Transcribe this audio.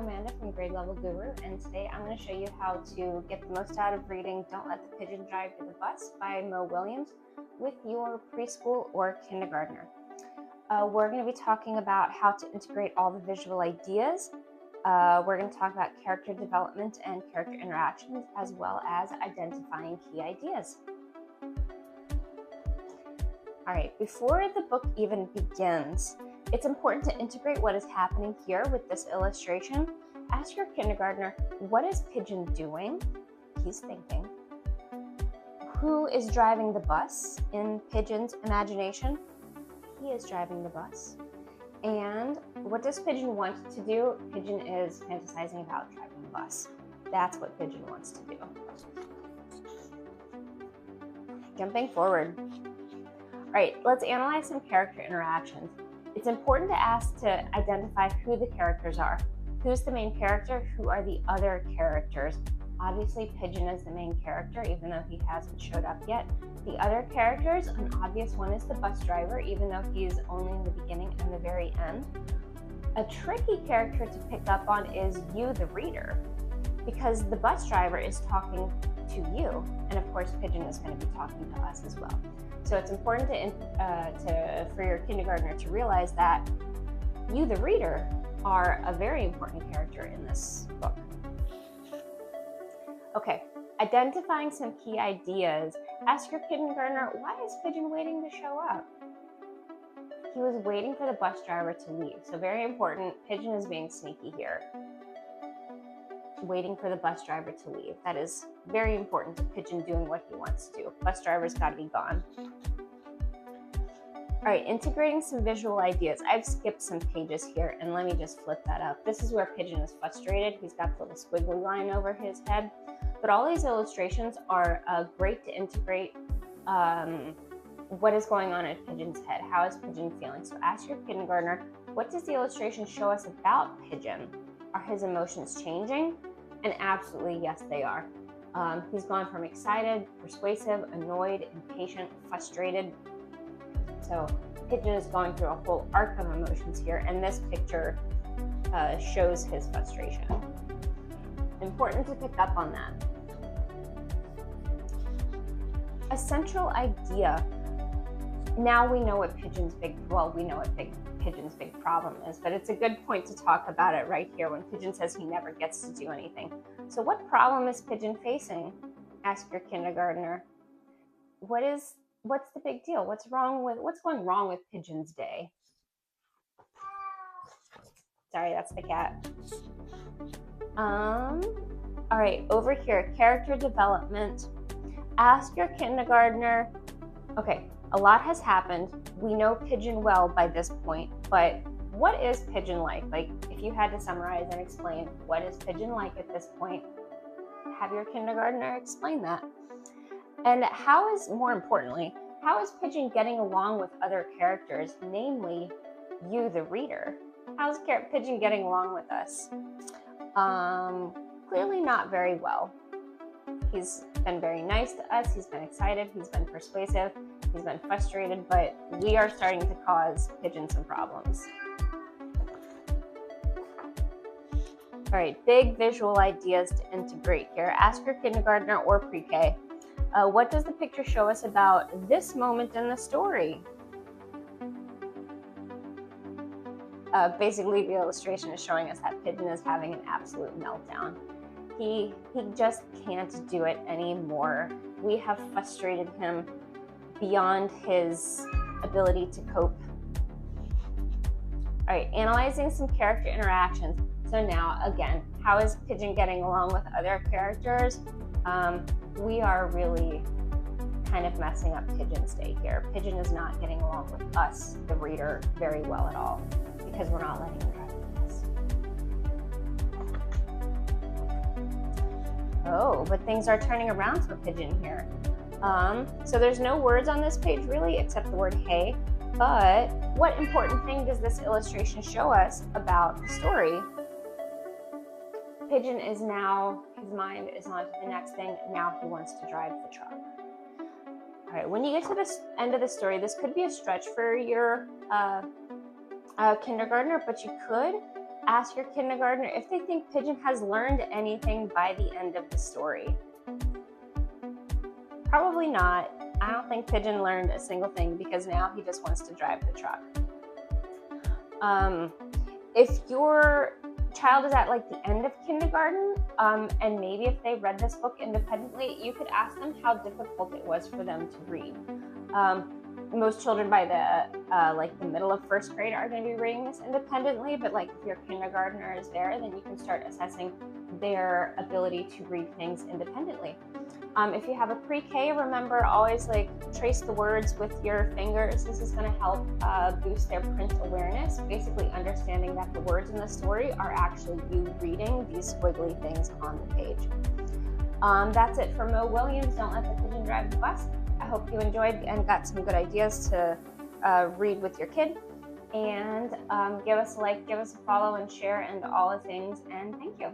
Amanda from Grade Level Guru, and today I'm going to show you how to get the most out of reading Don't Let the Pigeon Drive You the Bus by Mo Willem with your preschool or kindergartner. We're going to be talking about how to integrate all the visual ideas. We're going to talk about character development and character interactions, as well as identifying key ideas. All right, before the book even begins, it's important to integrate what is happening here with this illustration. Ask your kindergartner, what is Pigeon doing? He's thinking. Who is driving the bus in Pigeon's imagination? He is driving the bus. And what does Pigeon want to do? Pigeon is fantasizing about driving the bus. That's what Pigeon wants to do. Jumping forward. All right, let's analyze some character interactions. It's important to ask to identify who the characters are. Who's the main character? Who are the other characters? Obviously, Pigeon is the main character, even though he hasn't showed up yet. The other characters, an obvious one is the bus driver, even though he's only in the beginning and the very end. A tricky character to pick up on is you, the reader, because the bus driver is talking to you, and of course, Pigeon is going to be talking to us as well. So it's important for your kindergartner to realize that you, the reader, are a very important character in this book. Okay, identifying some key ideas. Ask your kindergartner, why is Pigeon waiting to show up? He was waiting for the bus driver to leave. So very important, Pigeon is being sneaky here. Waiting for the bus driver to leave. That is very important to Pigeon doing what he wants to do. Bus driver's got to be gone. All right, integrating some visual ideas. I've skipped some pages here, and let me just flip that up. This is where Pigeon is frustrated. He's got the little squiggly line over his head. But all these illustrations are great to integrate what is going on in Pigeon's head. How is Pigeon feeling? So ask your kindergartner, what does the illustration show us about Pigeon? Are his emotions changing? And absolutely, yes, they are. He's gone from excited, persuasive, annoyed, impatient, frustrated. So Pigeon is going through a whole arc of emotions here, and this picture shows his frustration. Important to pick up on that. A central idea. Now we know what Pigeon's Pigeon's big problem is, but it's a good point to talk about it right here when Pigeon says he never gets to do anything. So what problem is Pigeon facing? Ask your kindergartner. What's the big deal? What's going wrong with Pigeon's day? Sorry, that's the cat. All right, over here, character development. Ask your kindergartner, okay, a lot has happened. We know Pigeon well by this point, but what is Pigeon like? Like, if you had to summarize and explain what is Pigeon like at this point, have your kindergartner explain that. And more importantly, how is Pigeon getting along with other characters, namely you, the reader? How's Pigeon getting along with us? Clearly not very well. He's been very nice to us, he's been excited, he's been persuasive, he's been frustrated, but we are starting to cause Pigeon some problems. All right, big visual ideas to integrate here. Ask your kindergartner or pre-K. What does the picture show us about this moment in the story? Basically, the illustration is showing us that Pigeon is having an absolute meltdown. He just can't do it anymore. We have frustrated him beyond his ability to cope. All right, analyzing some character interactions. So now, again, how is Pigeon getting along with other characters? We are really kind of messing up Pigeon's day here. Pigeon is not getting along with us, the reader, very well at all, because we're not letting him drive the bus. Oh, but things are turning around for Pigeon here. So there's no words on this page really, except the word hey. But what important thing does this illustration show us about the story? Pigeon is now, his mind is on to the next thing. Now he wants to drive the truck. All right, when you get to the end of the story, this could be a stretch for your kindergartner, but you could Ask your kindergartner if they think Pigeon has learned anything by the end of the story. Probably not. I don't think Pigeon learned a single thing because now he just wants to drive the truck. If your child is at like the end of kindergarten, and maybe if they read this book independently, you could ask them how difficult it was for them to read. Most children by the middle of first grade are going to be reading this independently, but like if your kindergartner is there, then you can start assessing their ability to read things independently. If you have a pre-K, remember always like trace the words with your fingers. This is going to help boost their print awareness, basically understanding that the words in the story are actually you reading these squiggly things on the page. That's it for Mo Williams, Don't Let the Pigeon Drive the Bus. I hope you enjoyed and got some good ideas to read with your kid. And give us a like, give us a follow and share and all the things. And thank you.